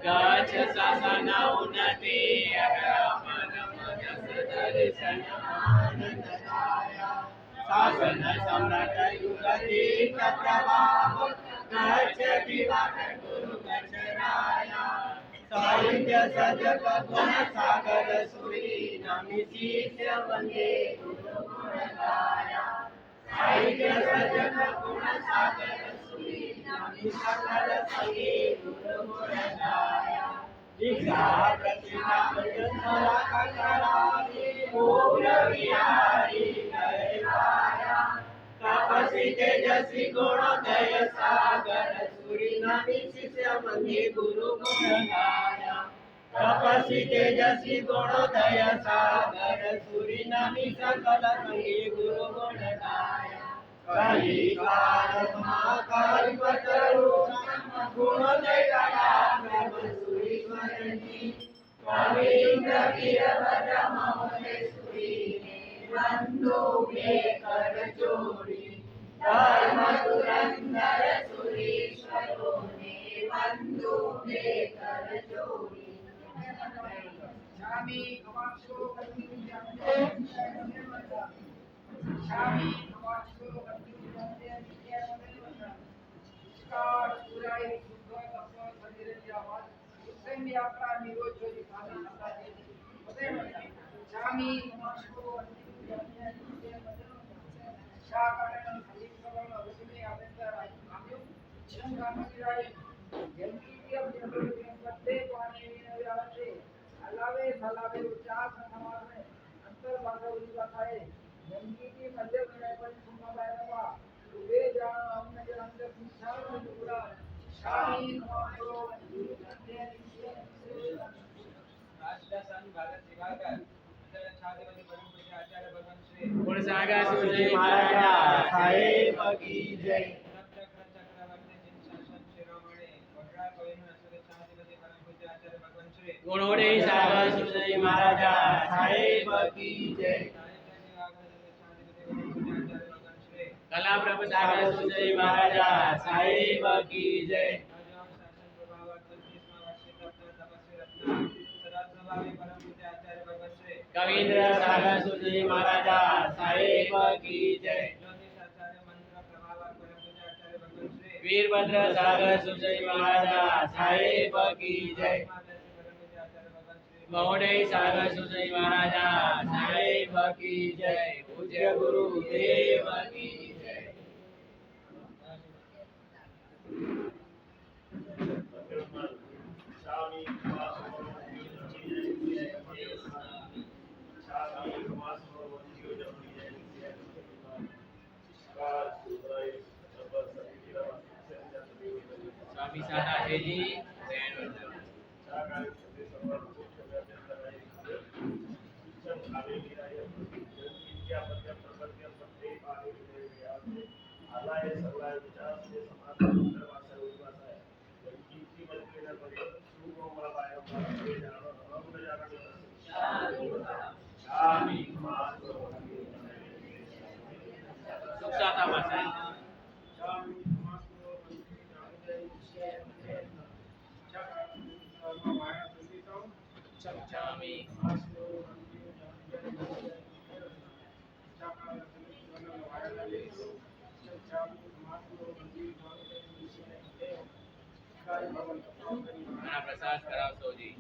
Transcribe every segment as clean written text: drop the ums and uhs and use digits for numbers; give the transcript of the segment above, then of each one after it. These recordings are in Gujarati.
गच्छ शासन उन्नति दर्शन शासन सम्राट युगति प्रभाव गच्छ दिवाकर गुरु गच्छ राया साहित्य सजग गुण सागर सुरी नमि शिष्य वंदे गुरु गुण गाया साहित्य सजग गुण सागर सुरी नमि सकल संगी गुरु गुण गाया दीक्षा प्रतिष्ठा जन्मला करारी पूर्ण विहारी गए पाया तपस्वी तेजस्वी गुणोदय सागर सूरी नमि शिष्य वंदे गुरु गुण गाया तपस्वी तेजस्वी गुणोदय सागर सूरी नमि सकल संगी गुरु गुण गाया कली काल महाकाल पतरु गुणोदय कवीन्द्र वीरभद्र महोदयसूरी बंधु मे कर जोड़ी धर्म धुरंधर सुरीश्वरो ने बंधु मे कर जोड़ी स्वामी नमस्ते स्वामी नमस्ते यात्रा निरोध जोड़ी खाना स्वामी शाकारण खलीफरण रुकने आवेंद्र आयु शंगामगिराई जंगीय पत्ते पानी में आते अलावे सलावे उचास समाज अंतर भाग उलिबाताए जंगीय मध्य में पर सुमबायवा वे जान हमने के अंदर संसार में पूरा शाही नमो राजदासन भारत दिवाकर छात्रवती परम पूज्य आचार्य भगवान श्री गुणसागर सूर्य महाराजा साहेब की जय चक्रवर्ती जिन शासन शिरोमणि वड्रा कोहिनूर असुर छात्रवती परम पूज्य आचार्य भगवान श्री गुणोदय सागर सूर्य महाराजा साहेब की जय कला प्रभु सागर सूर्य महाराजा साहेब की जय कवीन्द्र सागर सूर्य महाराजा साहेब की जय वीरभद्र सागर सूर्य महाराजा साहेब की जय महोदय सागर सूर्य महाराजा साहेब की जय पूज्य गुरुदेव की जय स्वामी सादा जी प्रसाद कराओ सो जी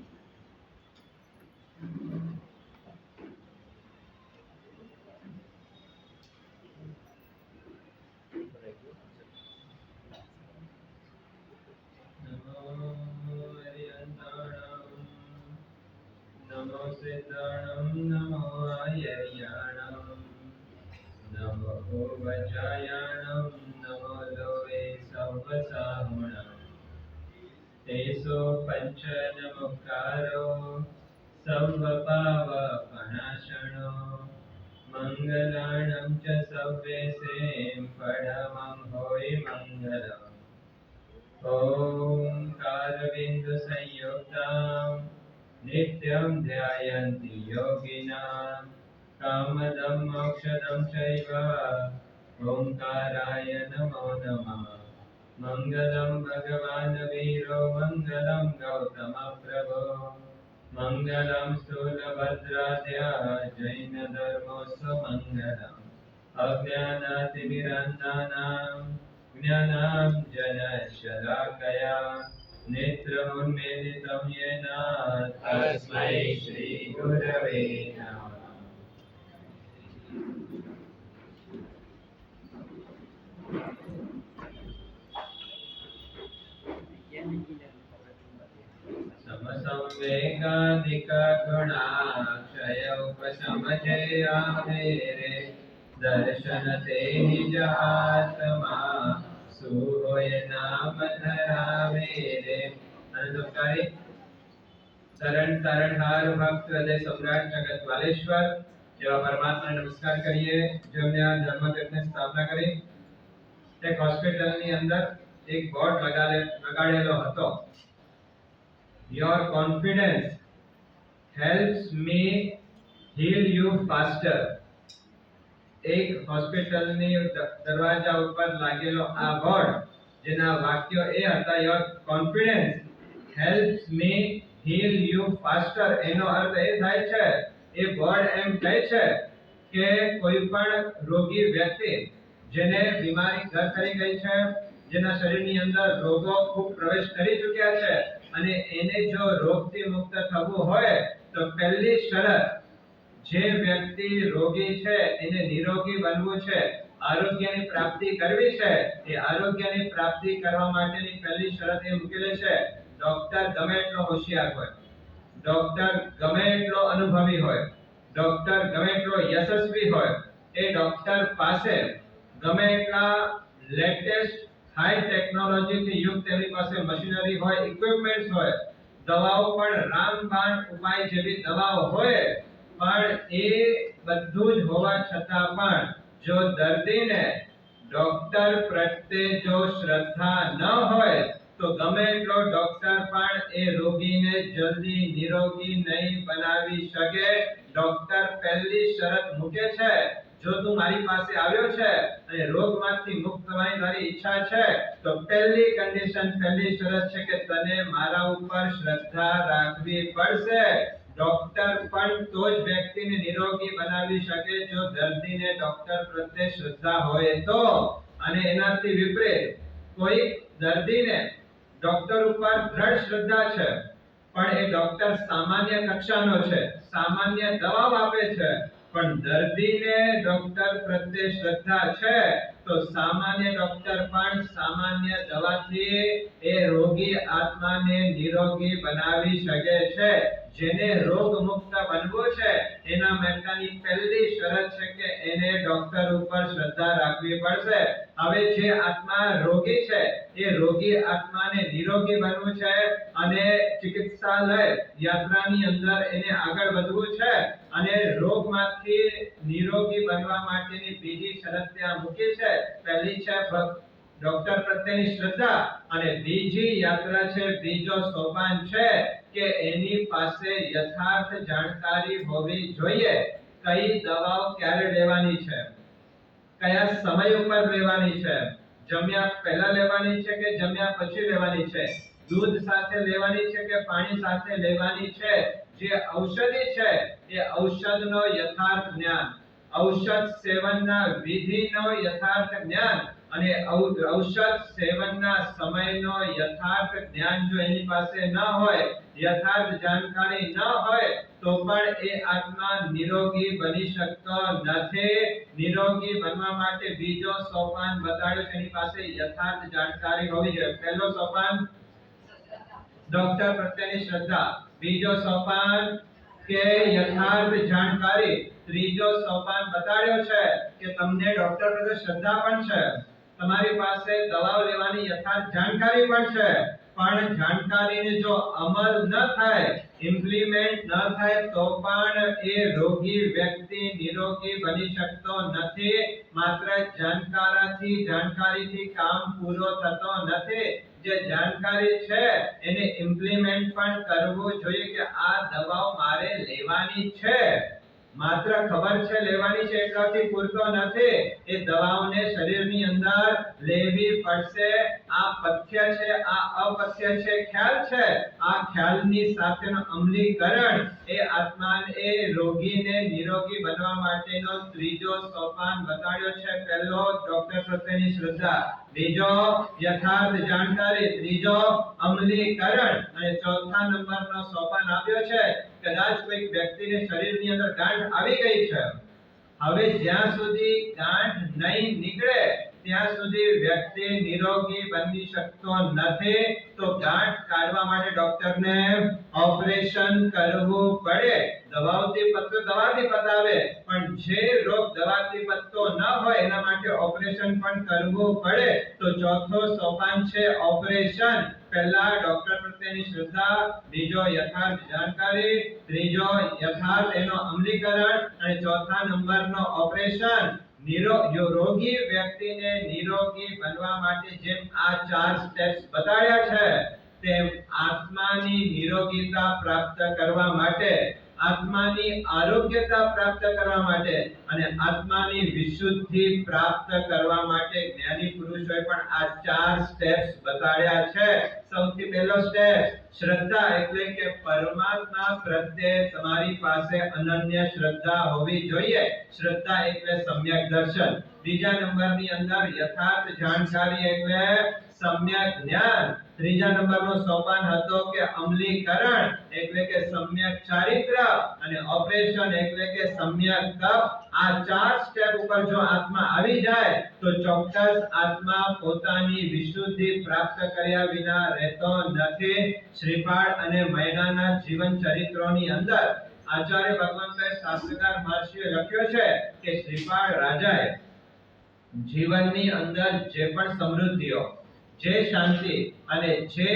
नमो सिद्धाणं नमो आयर्याणं नमो वज्रायाणं नमो लोवे सवसाहुणं तेसो पञ्चनमुखारो सर्वपावपनाशनो મંગલાણં ચ સવ્યેષેં પરમં હોય મંગલમ. ઓમકારબિંદુ સંયુક્તાં નિત્યં ધ્યાયન્તિ યોગિનાં કામદં મોક્ષદં ચૈવ ઓમકારાય નમો નમઃ. મંગલં ભગવાન વીરો મંગલં ગૌતમ પ્રભો મંગલં સ્થૂલભદ્રાદ્યા જૈન ધર્મોસ્વ મંગલમ. અજ્ઞાનાતિમિરન્દાનાં જ્ઞાનાંજનશલાકયા નેત્રमुन्मीलितं येन तस्मै श्रीगुरवे नमः. समसंवेगाधिकगुणाक्षय उपशमजे आवेरे दर्शन ते निज आत्मा सुहोय नाम धरावे रे. अनंतकारी शरण तारणहार भक्त हृदय सम्राट जगत वालेश्वर एवं परमात्मा नमस्कार करिए જેમને આ ધર્મતીર્થની સ્થાપના કરી. એક હોસ્પિટલની અંદર એક બોર્ડ લગાડેલો હતો, your confidence helps me heal you faster. એક હોસ્પિટલની દરવાજા ઉપર લાગેલો આ બોર્ડ જેના વાક્યો એ હતા, your confidence helps me heal you faster. એનો અર્થ એ થાય છે, એ બોર્ડ એમ કહે છે કે કોઈ પણ રોગી વ્યક્તિ જેને બીમારી ઘર કરી ગઈ છે, જેના શરીરની અંદર રોગો ખૂબ પ્રવેશ કરી ચૂક્યા છે અને એને જો રોગથી મુક્ત થવું હોય તો પહેલી શરત, જે વ્યક્તિ રોગી છે એને નિરોગી બનવું છે, આરોગ્યની પ્રાપ્તિ કરવી છે, એ આરોગ્યની પ્રાપ્તિ કરવા માટેની પહેલી શરત એ મૂકેલી છે, ડોક્ટર ગમે એટલો હોશિયાર હોય, ડોક્ટર ગમે એટલો અનુભવી હોય, ડોક્ટર ગમે એટલો યશસ્વી હોય, એ ડોક્ટર પાસે ગમે એટલા લેટેસ્ટ હાઈ ટેકનોલોજીથી યુક્ત એની પાસે મશીનરી હોય, ઇક્વિપમેન્ટ્સ હોય, દવાઓ પણ રામબાણ ઉપાય જેવી દવાઓ હોય, પણ એ બધું જ હોવા છતાં પણ જો દર્દીને ડોક્ટર પ્રત્યે જો શ્રદ્ધા ન હોય તો ગમે એટલો ડોક્ટર પણ એ રોગીને જલ્દી નિરોગી નહીં બનાવી શકે. ડોક્ટર પહેલી શરત મૂકે છે, જો તું મારી પાસે આવ્યો છે અને રોગમાંથી મુક્ત થવાની તારી ઈચ્છા છે તો પહેલી કન્ડિશન, પહેલી શરત છે કે તને મારા ઉપર શ્રદ્ધા રાખવી પડશે. ડોક્ટર પણ તો જ વ્યક્તિને નિરોગી બનાવી શકે જો દર્દીને ડોક્ટર પ્રત્યે શ્રદ્ધા હોય તો. અને એનાથી વિપરીત કોઈ દર્દીને ડોક્ટર ઉપર દ્રઢ શ્રદ્ધા છે પણ એ ડોક્ટર સામાન્ય કક્ષાનો છે, સામાન્ય દવાઓ આપે છે, પણ દર્દીને ડોક્ટર પ્રત્યે શ્રદ્ધા છે તો સામાન્ય ડોક્ટર પણ સામાન્ય દવાથી એ રોગી આત્માને નિરોગી બનાવી શકે છે. જેને રોગ મુક્ત બનવું છે એના માટેની પહેલી શરત છે કે એને ડોક્ટર ઉપર શ્રદ્ધા રાખવી પડશે. હવે જે આત્મા રોગી છે એ રોગી આત્માને નિરોગી બનવું છે અને ચિકિત્સાલય યાત્રાની અંદર એને આગળ વધવું છે અને રોગમાંથી નિરોગી બનવા માટેની બીજી શરત ત્યાં મૂકી છે. પહેલી છે ડોક્ટર પ્રત્યેની શ્રદ્ધા અને બીજી યાત્રા છે, બીજો સોપાન છે કે એની પાસે યથાર્થ જાણકારી હોવી જોઈએ. કઈ દવાઓ ક્યારે લેવાની છે, કયા સમય ઉપર લેવાની છે, જમ્યા પહેલા લેવાની છે કે જમ્યા પછી લેવાની છે, દૂધ સાથે લેવાની છે કે પાણી સાથે લેવાની છે, જે ઔષધિ છે એ ઔષધનો યથાર્થ જ્ઞાન, ઔષધ સેવનના વિધિનો યથાર્થ જ્ઞાન અને ઔષધ સેવનના સમયનો યથાર્થ જ્ઞાન જો એની પાસે ન હોય, યથાર્થ જાણકારી ન હોય તો પણ એ આત્મા નિરોગી બની શકતો નથી. નિરોગી બનવા માટે બીજો સોપાન બતાડ્યો છે, એની પાસે યથાર્થ જાણકારી હોવી જોઈએ. પહેલો સોપાન ડોક્ટર પ્રત્યેની શ્રદ્ધા, બીજો સોપાન કે યથાર્થ જાણકારી, ત્રીજો સોપાન બતાડ્યો છે કે તમને ડોક્ટર પ્રત્યે શ્રદ્ધા પણ છે, તમારી પાસે દવાઓ લેવાની યથાર્થ જાણકારી પણ છે, પણ જાણકારીને જો અમલ ન થાય, ઇમ્પ્લિમેન્ટ ન થાય તો પણ એ રોગી વ્યક્તિ નિરોગી બની શકતો નથી. માત્ર જાણકારીથી કામ પૂરો થતો નથી. જે જાણકારી છે એને ઇમ્પ્લિમેન્ટ પણ કરવું જોઈએ કે આ દવાઓ મારે લેવાની છે. માત્ર ખબર છે લેવાની છે એટલાથી પૂરતો નથી. એ દવાઓને શરીરની અંદર લેવી પડશે. આ પથ્ય છે, આ અપથ્ય છે, ખ્યાલ છે. આ ખ્યાલની સાથેનો અમલીકરણ એ એ રોગીને નિરોગી બનવા માટેનો ત્રીજો સોપાન બતાડ્યો છે. પહેલો ડોક્ટર પ્રત્યેની શ્રદ્ધા, બીજો યથાર્થ જાણકારી, ત્રીજો અમલીકરણ અને ચોથા નંબરનો સોપાન આપ્યો છે. કદાચ કોઈ વ્યક્તિને શરીરની અંદર ગાંઠ આવી ગઈ છે. હવે જ્યાં સુધી ગાંઠ નહીં નીકળે ત્યાં સુધી વ્યક્તિ નિરોગી બની શકતો નથી. તો ગાંઠ કાઢવા માટે ડોક્ટરને ઓપરેશન કરવું પડે. દવાથી પતાવે, પણ જે રોગ દવાથી પતતો ન હોય એના માટે ઓપરેશન પણ કરવું પડે. તો ચોથો સોપાન છે ઓપરેશન. પહેલા ડોક્ટર પ્રત્યેની શ્રદ્ધા, બીજો યથાર્થ જાણકારી, ત્રીજો યથાર્થ એનો અમલીકરણ અને ચોથા નંબરનો ઓપરેશન. રોગી વ્યક્તિને નિરોગી બનવા માટે જેમ આ 4 સ્ટેપ્સ બતાડ્યા છે તેમ આત્માની નિરોગીતા પ્રાપ્ત કરવા માટે, આત્માની આરોગ્યતા પ્રાપ્ત કરવા માટે અને આત્માની વિશુદ્ધિ પ્રાપ્ત કરવા માટે જ્ઞાની પુરુષોએ પણ આ 4 સ્ટેપ્સ બતાડ્યા છે. સૌથી પહેલો સ્ટેપ શ્રદ્ધા, એટલે કે પરમાત્મા પ્રત્યે તમારી પાસે અનન્ય શ્રદ્ધા હોવી જોઈએ. શ્રદ્ધા એટલે સમ્યક દર્શન. બીજા નંબરની અંદર યથાર્થ જાણકારી એટલે સમ્યક જ્ઞાન. ત્રીજા નંબરનો સોપાન હતો કે અમલીકરણ એટલે કે સમ્યક ચારિત્ર અને ઓપરેશન એટલે કે સમ્યક તપ. આ 4 સ્ટેપ ઉપર જો આત્મા આવી જાય તો ચોક્કસ આત્મા પોતાની વિશુદ્ધિ પ્રાપ્ત કર્યા વિના રહેતો નથી. શ્રીપાદ અને મૈનાના જીવન ચરિત્રોની અંદર આચાર્ય ભગવંતોએ શાસ્ત્રકાર મહર્ષિએ લખ્યો છે કે શ્રીપાદ રાજાએ જીવનની અંદર જે પણ સમૃદ્ધિઓ, જે શાંતિ અને જે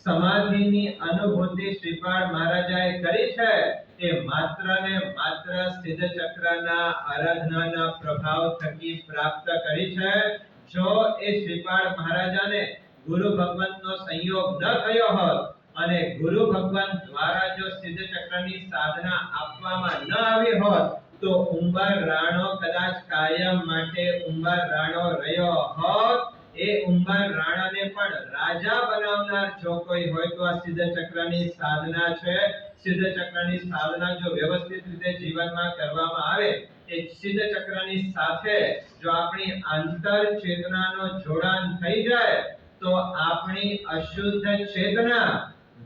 સમાધિની અનુભૂતિ શ્રીપાદ મહારાજાએ કરી છે એ માત્ર ને માત્ર સિદ્ધ ચક્રના આરાધનાના પ્રભાવ થકી પ્રાપ્ત કરી છે. જો એ શ્રીપાદ મહારાજાને ગુરુ ભગવંતનો સંયોગ ન થયો હોત અને ગુરુ ભગવંત દ્વારા જો સિદ્ધ ચક્રની સાધના આપવામાં ન આવી હોત તો ઉંબર રાણો કદાચ કાયમ માટે ઉંબર રાણો રહ્યો હોત. એ ઉંબર રાણાને પણ રાજા બનાવનાર જો કોઈ હોય તો આ સિદ્ધ ચક્રની સાધના છે. સિદ્ધ ચક્રની સાધના જો વ્યવસ્થિત રીતે જીવનમાં કરવામાં આવે, એ સિદ્ધ ચક્રની સાથે જો આપણી આંતર ચેતનાનો જોડાણ થઈ જાય તો આપણી અશુદ્ધ ચેતના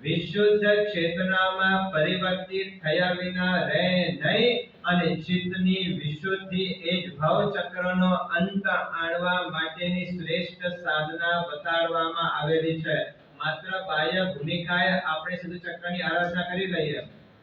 વિશુદ્ધ ચેતનામાં પરિવર્તિત થયા વિના રહે નહીં અને ચિત્તની વિશુદ્ધિ એ જ ભવ ચક્રનો અંત આણવા માટેની શ્રેષ્ઠ સાધના બતાડવામાં આવેલી છે. માત્ર બાહ્ય ભૂમિકાએ આપણે સિદ્ધ ચક્રની આરાધના કરી લઈએ,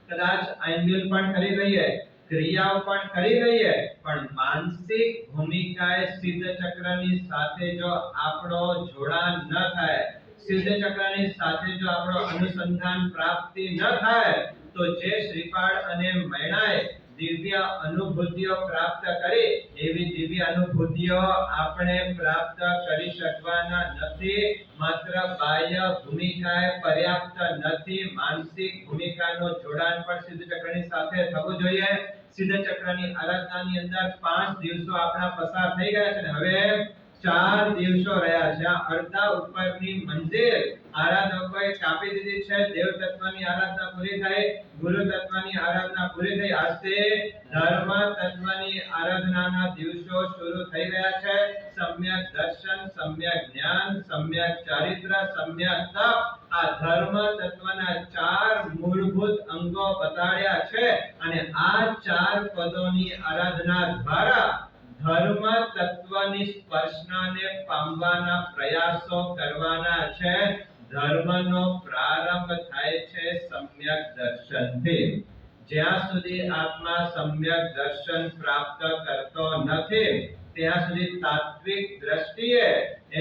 કદાચ આંગિલ પણ કરી લઈએ, ક્રિયાઓ પણ કરી લઈએ, પણ માનસિક ભૂમિકાએ સિદ્ધ ચક્રની સાથે જો આપણો જોડાણ ન થાય, સિદ્ધ ચક્રની સાથે જો આપણો અનુસંધાન પ્રાપ્તિ ન થાય તો જે શ્રીપાદ અને મૈનાએ દિવ્ય અનુભૂતિઓ પ્રાપ્ત કરી એવી દિવ્ય અનુભૂતિઓ આપણે પ્રાપ્ત કરી શકવાના નથી. માત્ર બાહ્ય ભૂમિકાએ પર્યાપ્ત નથી, માનસિક ભૂમિકાનો જોડાણ પણ સિદ્ધ ચક્રની સાથે થવું જોઈએ. સિદ્ધ ચક્રની આરાધનાની અંદર 5 દિવસો આપણા પસાર થઈ ગયા છે ને હવે 4 દિવસો રહ્યા છે. આ અડધા ઉપરની મંજિલ આરાધકોએ કાપી દીધી છે. દેવ તત્વની આરાધના પૂરી થઈ, ગુરુ તત્વની આરાધના પૂરી થઈ. આજથી ધર્મ તત્વની આરાધનાના દિવસો શરૂ થઈ રહ્યા છે. સમ્યક દર્શન, સમ્યક જ્ઞાન, સમ્યક ચારિત્ર, સમ્યક તપ, આ ધર્મ તત્વના 4 મૂળભૂત અંગો બતાડ્યા છે અને આ 4 પદોની આરાધના દ્વારા ધર્મ તત્વની સ્પર્શનાને પામવાના પ્રયાસો કરવાના છે. ધર્મનો પ્રારંભ થાય છે સમ્યક દર્શનથી. જ્યાં સુધી આત્મા સમ્યક દર્શન પ્રાપ્ત કરતો નથી ત્યાં સુધી તાત્વિક દ્રષ્ટિએ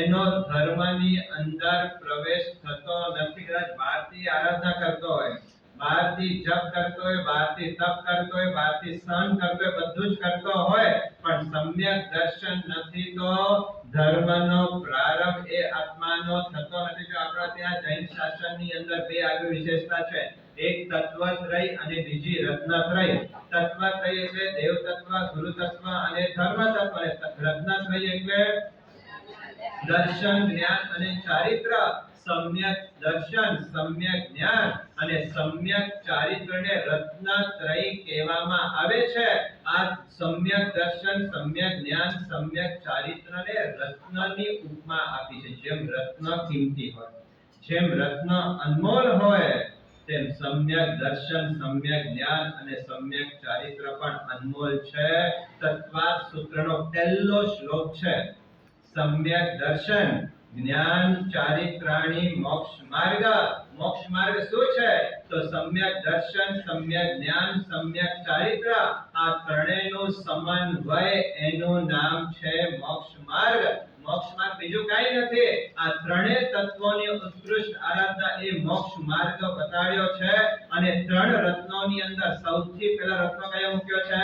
એનો ધર્મની અંદર પ્રવેશ થતો નથી. કદાચ બહારથી આરાધના કરતો હોય, બહારથી જપ કરતો હોય, બહારથી તપ કરતો હોય, બહારથી સહન કરતો હોય, બધું જ કરતો હોય, પણ સમ્યક દર્શન નથી તો ધર્મનો પ્રારંભ એ આત્માનો થતો નથી. જો આપણા ત્યાં જૈન શાસનની અંદર બે આગવી વિશેષતા છે, એક તત્વત્રય અને બીજી રત્નત્રય. તત્વત્રય એટલે દેવ તત્વ, ગુરુ તત્વ અને ધર્મ તત્વ, અને રત્નત્રય એટલે દર્શન, જ્ઞાન અને ચારિત્ર. સમ્યક દર્શન, સમ્યક જ્ઞાન અને સમ્યક ચારિત્રને રત્નત્રય કહેવામાં આવે છે. આ સમ્યક દર્શન, સમ્યક જ્ઞાન, સમ્યક ચારિત્રને રત્નની ઉપમા આપી છે. જેમ રત્ન કિંમતી હોય, જેમ રત્ન અનમોલ હોય, તેમ સમ્યક દર્શન, સમ્યક જ્ઞાન અને સમ્યક ચારિત્ર પણ અનમોલ છે. તત્વાર્થ સૂત્રનો પહેલો શ્લોક છે. સમ્યક દર્શન, જ્ઞાન, ચારિત્રાણી મોક્ષ માર્ગ. મોક્ષ માર્ગ શું છે? તો સમ્યક દર્શન, સમ્યક જ્ઞાન, સમ્યક ચારિત્ર. આ ત્રણેયનો સમન્વય, એનું નામ છે મોક્ષ માર્ગ. મોક્ષ માર્ગ બીજું કાંઈ નથી. આ ત્રણેય તત્વોની ઉત્કૃષ્ટ આરાધના એ મોક્ષ માર્ગ બતાવ્યો છે. અને ત્રણ રત્નોની અંદર સૌથી પહેલા રત્ન કયો મૂક્યો છે?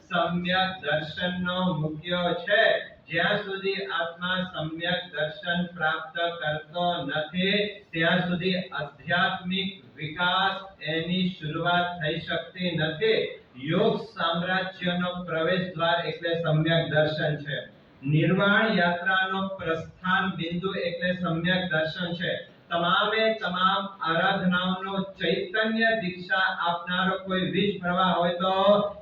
સમ્યક દર્શનનો મૂક્યો છે. જ્યાં સુધી આત્મા સમ્યક દર્શન પ્રાપ્ત કરતો નથી, ત્યાં સુધી આધ્યાત્મિક વિકાસ એની શરૂઆત થઈ શકતી નથી. યોગ સામ્રાજ્યનો પ્રવેશ દ્વાર એટલે સમ્યક દર્શન છે. નિર્વાણ યાત્રાનો પ્રસ્થાન બિંદુ એટલે સમ્યક દર્શન છે. તમામે તમામ આરાધનાઓનો ચૈતન્ય દીક્ષા આપનારો કોઈ વીજ પ્રવાહ હોય તો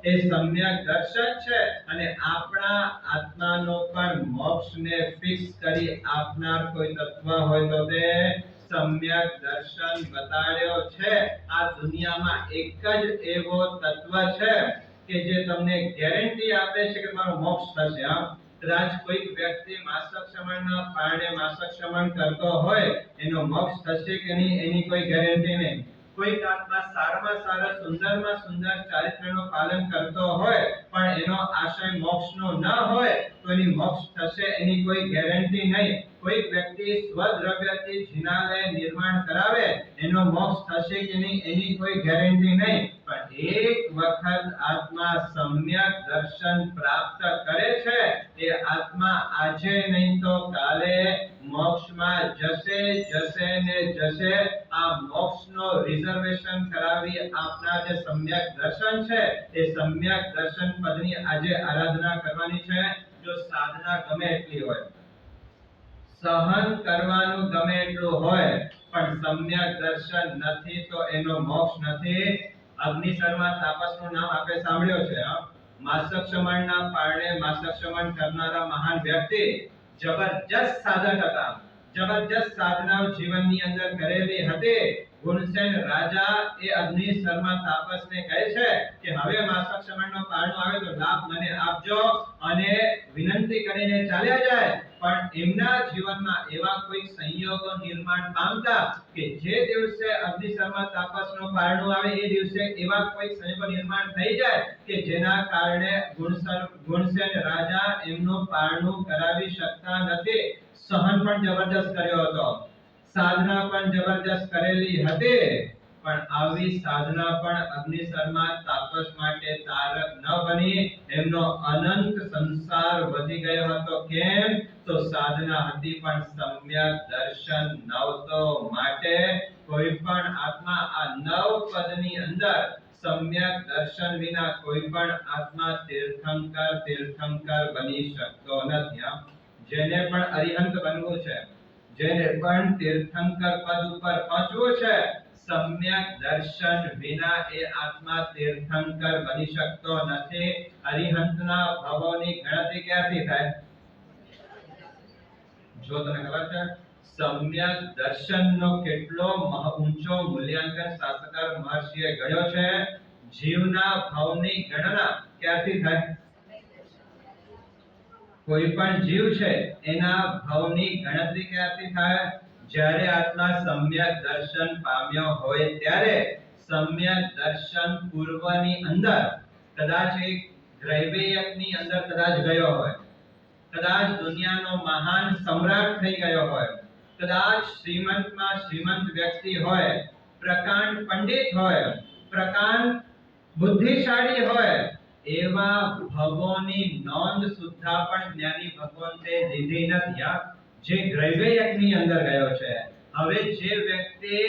એ સમ્યક દર્શન છે. અને આપણા આત્માનો પણ મોક્ષને ફિક્સ કરી આપનાર કોઈ તત્વ હોય તો તે સમ્યક દર્શન બતાડ્યો છે. આ દુનિયામાં એક જ એવો તત્વ છે કે જે તમને ગેરંટી આપે છે કે તમારો મોક્ષ થશે. કદાચ કોઈક વ્યક્તિ માસક શ્રમણના પારણે માસક શ્રમણ કરતો હોય, એનો મોક્ષ થશે કે નહીં એની કોઈ ગેરંટી નહીં. કોઈક આત્મા સારામાં સારા, સુંદરમાં સુંદર ચારિત્રનું પાલન કરતો હોય, પણ એનો આશય મોક્ષનો ન હોય, તો એની મોક્ષ થશે એની કોઈ ગેરંટી નહીં. કોઈક વ્યક્તિ સ્વદ્રવ્યથી જિનાલય નિર્માણ કરાવે, એનો મોક્ષ થશે કે નહીં એની કોઈ ગેરંટી નહીં. પણ એક વખત આત્મા સમ્યક દર્શન પ્રાપ્ત કરે છે, એ આત્મા આજે નહીં તો કાલે મોક્ષમાં જશે જશે ને જશે. આ મોક્ષનો રિઝર્વેશન કરાવી આપનાર જે સમ્યક દર્શન છે, એ સમ્યક દર્શન પદની આજે આરાધના કરવાની છે. જો સાધના ગમે એટલી હોય, સહન કરવાનું ગમે એટલું હોય, પણ સમ્યક દર્શન નથી તો એનો મોક્ષ નથી. અગ્નિશર્મા તાપસનું નામ આપણે સાંભળ્યો છે. માસક શ્રમણના પારણે માસક શ્રમણ કરનારા મહાન વ્યક્તિ જબરજસ્ત સાધક હતા. જબરજસ્ત સાધનાઓ જીવનની અંદર કરેલી હતી. ગુણસેન રાજા એ અગ્નિશર્મા તાપસને કહે છે કે હવે માસક શ્રમણનો પારણો આવે તો લાભ મને આપજો, અને વિનંતી કરીને ચાલ્યા જાય. પણ એમના જીવનમાં એવા કોઈ સંયોગો નિર્માણ પામતા કે જે દિવસે અગ્નિશર્મા તાપસનો પારણો આવે એ દિવસે એવા કોઈ સંયોગો નિર્માણ થઈ જાય કે જેના કારણે ગુણસેન રાજા એમનું પારણું કરાવી શકતા નથી. સહન પણ જબરજસ્ત કર્યો હતો, સાધના પણ જબરજસ્ત કરેલી હતી, પણ આવી સાધના પણ અગ્નિશર્મા તાપસ માટે તારક ન બની. એમનો અનંત સંસાર વધી ગયો હતો. કેમ? તો સાધના હતી પણ સમ્યક દર્શન નહોતો. માટે કોઈ પણ આત્મા આ નવ પદની અંદર સમ્યક દર્શન વિના કોઈ પણ આત્મા તીર્થંકર બની શકતો નથી. જેને પણ અરિહંત બનવું છે, જેને પણ તીર્થંકર પદ ઉપર પહોંચવું છે, સમ્યક દર્શન વિના એ આત્મા તીર્થંકર બની શકતો નથી. અરિહંતના ભવોની ગણતરી ક્યાંથી થાય? જો તમને ખબર છે સમ્યક દર્શનનો કેટલો ઊંચો મૂલ્યાંકન શાસ્ત્રકાર મહર્ષિએ ગણ્યો છે. જીવના ભવની ગણના ક્યાંથી થાય? કોઈ પણ જીવ છે એના ભવની ગણતરી ક્યાંથી થાય? જ્યારે આત્મા સમ્યક દર્શન પામ્યો હોય ત્યારે. સમ્યક દર્શન પૂર્વની અંદર કદાચ એક દ્રવ્યની અંદર કદાચ ગયો હોય, કદાચ દુનિયાનો મહાન સમ્રાટ થઈ ગયો હોય, કદાચ શ્રીમંતમાં શ્રીમંત વ્યક્તિ હોય, પ્રકાંડ પંડિત હોય, પ્રકાંડ બુદ્ધિશાળી હોય, એવા ભવોની નોંધ સુદ્ધા પણ જ્ઞાની ભગવંતે લીધી નથી, જે ગ્રૈવયજ્ઞની અંદર ગયો છે. હવે જે વ્યક્તિ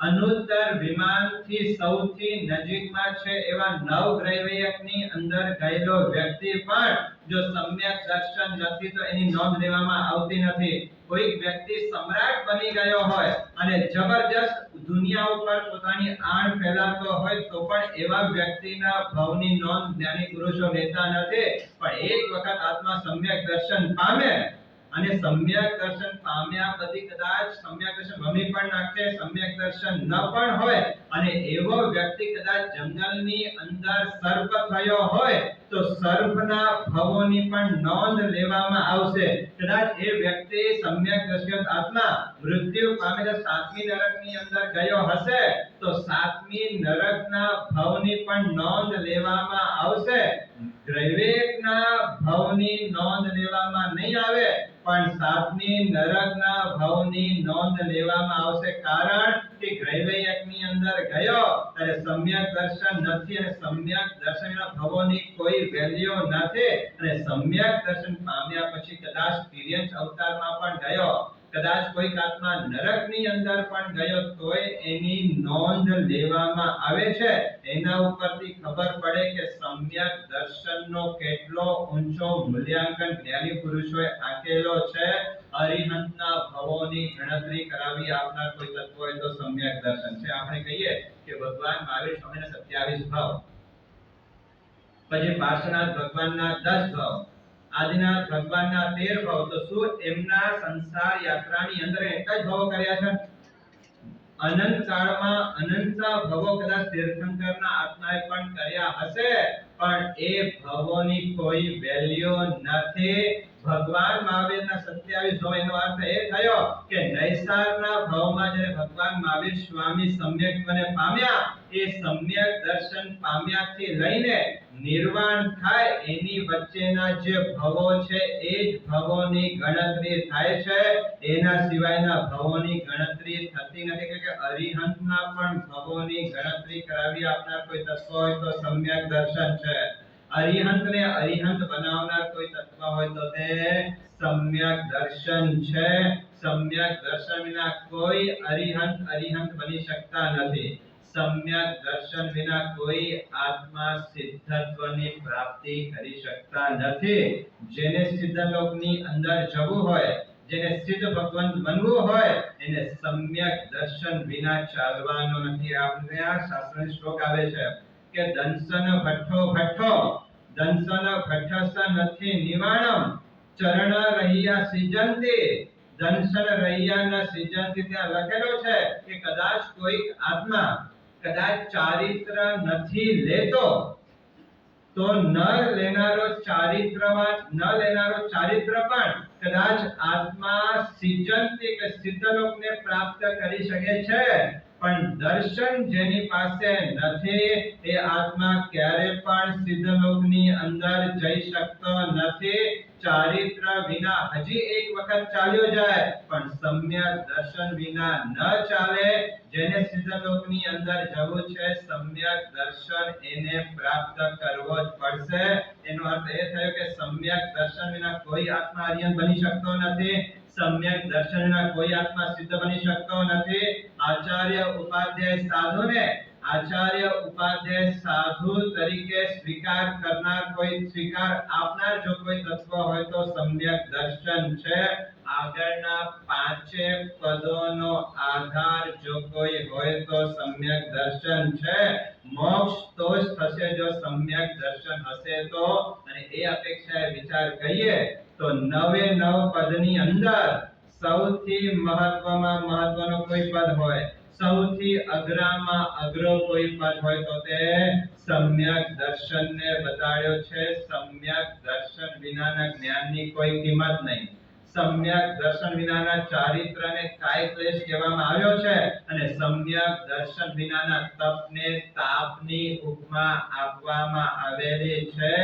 અનુત્તર વિમાનથી સૌથી નજીકમાં છે એવા નવ ગ્રૈવયજ્ઞની અંદર ગયેલો વ્યક્તિ પણ જો સમ્યક દર્શન નથી તો એની નોંધ લેવામાં આવતી નથી. કોઈ વ્યક્તિ સમ્રાટ બની ગયો હોય અને જબરજસ્ત દુનિયા ઉપર પોતાની આણ ફેલાવતો હોય તો પણ એવા વ્યક્તિના ભવની નોંધ જ્ઞાની પુરુષો લેતા નથી. પણ એક વખત આત્મા સમ્યક દર્શન પામે અને સમ્યક દર્શન પામ્યા પછી કદાચ સમ્યક દર્શન ભમી પણ નાખે, સમ્યક દર્શન ન પણ હોય અને એવો વ્યક્તિ કદાચ જંગલની અંદર સર્પ થયો હોય તો સર્પના ભવોની પણ નોંધ લેવામાં આવશે. કદાચ એ વ્યક્તિ સમ્યક દર્શન આત્મા મૃત્યુ પામેલા સાતમી નરકની અંદર ગયો હશે તો સાતમી નરકના ભવની પણ નોંધ લેવામાં આવશે. ગ્રૈવયજ્ઞના ભવની નોંધ લેવામાં નહીં આવે પણ સાતમી નરકના ભવની નોંધ લેવામાં આવશે. કારણ કે ગ્રૈવયજ્ઞની અંદર ગયો અને સમ્યક દર્શન નથી અને સમ્યક દર્શનના ભવોની કોઈ વેલ્યુ નથી અને સમ્યક દર્શન પામ્યા પછી કદાચ તિર્યંચ અવતારમાં પણ ગયો, કદાચ કોઈ આત્મા નરકની અંદર પણ ગયો તોય એની નોંધ લેવામાં આવે છે. એના ઉપરથી ખબર પડે કે સમ્યક દર્શનનો કેટલો ઊંચો મૂલ્યાંકન જ્ઞાની પુરુષોએ આંકેલો છે. અરિહંતના ભવોની ગણતરી કરાવી આપનાર કોઈ તત્વ હોય તો સમ્યક દર્શન છે. આપણે કહીએ કે ભગવાન મહાવીર સ્વામીના 27 ભાવ, પછી પાર્શ્વનાથ ભગવાનના 10 ભાવ, આદિનાથ ભગવાનના 13 ભાવ, તો શું એમના સંસાર યાત્રાની અંદર એટલા જ ભાવો કર્યા છે? અનંત કાળમાં અનંતા ભવો કદાચ તીર્થંકરના આત્માએ પણ કર્યા હશે પણ એ ભવોની કોઈ વેલ્યુ નથી. ભગવાન મહાવીરના 27 ભાવ એનો અર્થ એ થયો કે નૈસારના ભાવમાં જ્યારે ભગવાન મહાવીર સ્વામી સમ્યકપણે પામ્યા, એ સમ્યક દર્શન પામ્યાથી લઈને નિર્વાણ થાય એની વચ્ચેના જે ભવો છે એ જ ભવોની ગણતરી થાય છે. એના સિવાયના ભવોની ગણતરી થતી નથી કે અરિહંતના પણ ભવોની ગણતરી કરાવી આપનાર કોઈ તત્વ હોય તો સમ્યક દર્શન છે. અરિહંતને અરિહંત બનાવનાર કોઈ તત્વ હોય તો તે સમ્યક દર્શન છે. સમ્યક દર્શન વિના કોઈ અરિહંત બની શકતા નથી. સમ્યક દર્શન વિના કોઈ આત્મા સિદ્ધત્વની પ્રાપ્તિ કરી શકતા નથી. જેને સિદ્ધલોકની અંદર જવું હોય, જેને સિદ્ધ ભગવંત બનવું હોય એને સમ્યક દર્શન વિના ચાલવાનું નથી. આપણે આ શાસ્ત્રનો શ્લોક આવે છે કે દંસન ભઠ્ઠો દંસન ભઠ્ઠસ નથી નિવાણમ ચરણ રહિયા સિજંતિ. દંસન રહિયા ન સિજંતિ ત્યાં લખેલો છે કે કદાચ કોઈ આત્મા કદાચ ચારિત્ર નથી લેતો તો ન લેનારો ચારિત્ર પણ કદાચ આત્મા સિજંતિ કે સિદ્ધલોકને પ્રાપ્ત કરી શકે છે. પણ દર્શન જેની પાસે નથી એ આત્મા ક્યારે પણ સિદ્ધલોકની અંદર જઈ શકતો નથી. ચારિત્ર વિના હજી એક વખત ચાલ્યો જાય પણ સમ્યક દર્શન વિના ન ચાલે. જેને સિદ્ધલોકની અંદર જવું છે સમ્યક દર્શન એને પ્રાપ્ત કરવો જ પડશે. એનો અર્થ એ થયો કે સમ્યક દર્શન વિના કોઈ આત્મા આર્યન બની શકતો નથી. સમ્યક દર્શન વિના કોઈ આત્મા સિદ્ધ બની શકતો નથી. આચાર્ય ઉપાધ્યાય સાધુ તરીકે સ્વીકાર કરનાર કોઈ સ્વીકાર આપનાર જો કોઈ તત્વ હોય તો સમ્યક દર્શન છે. આગળના પાંચે પદોનો આધાર જો કોઈ હોય તો સમ્યક દર્શન છે. મોક્ષ તો જ થશે જો સમ્યક દર્શન હશે તો. અને એ અપેક્ષાએ વિચાર કરીએ તો 9 પદની અંદર સૌથી મહત્વમાં મહત્વનો કોઈ પદ હોય, સૌથી અગ્રામાં અગ્રો કોઈ પદ હોય તો તે સમ્યક દર્શનને બતાડ્યો છે. સમ્યક દર્શન વિનાના જ્ઞાનની કોઈ કિંમત નહીં. સમ્યક દર્શન વિનાના ચારિત્રને કાય ક્લેશ કહેવામાં આવ્યો છે અને સમ્યક દર્શન વિનાના તપને તાપની ઉપમા આપવામાં આવેલી છે.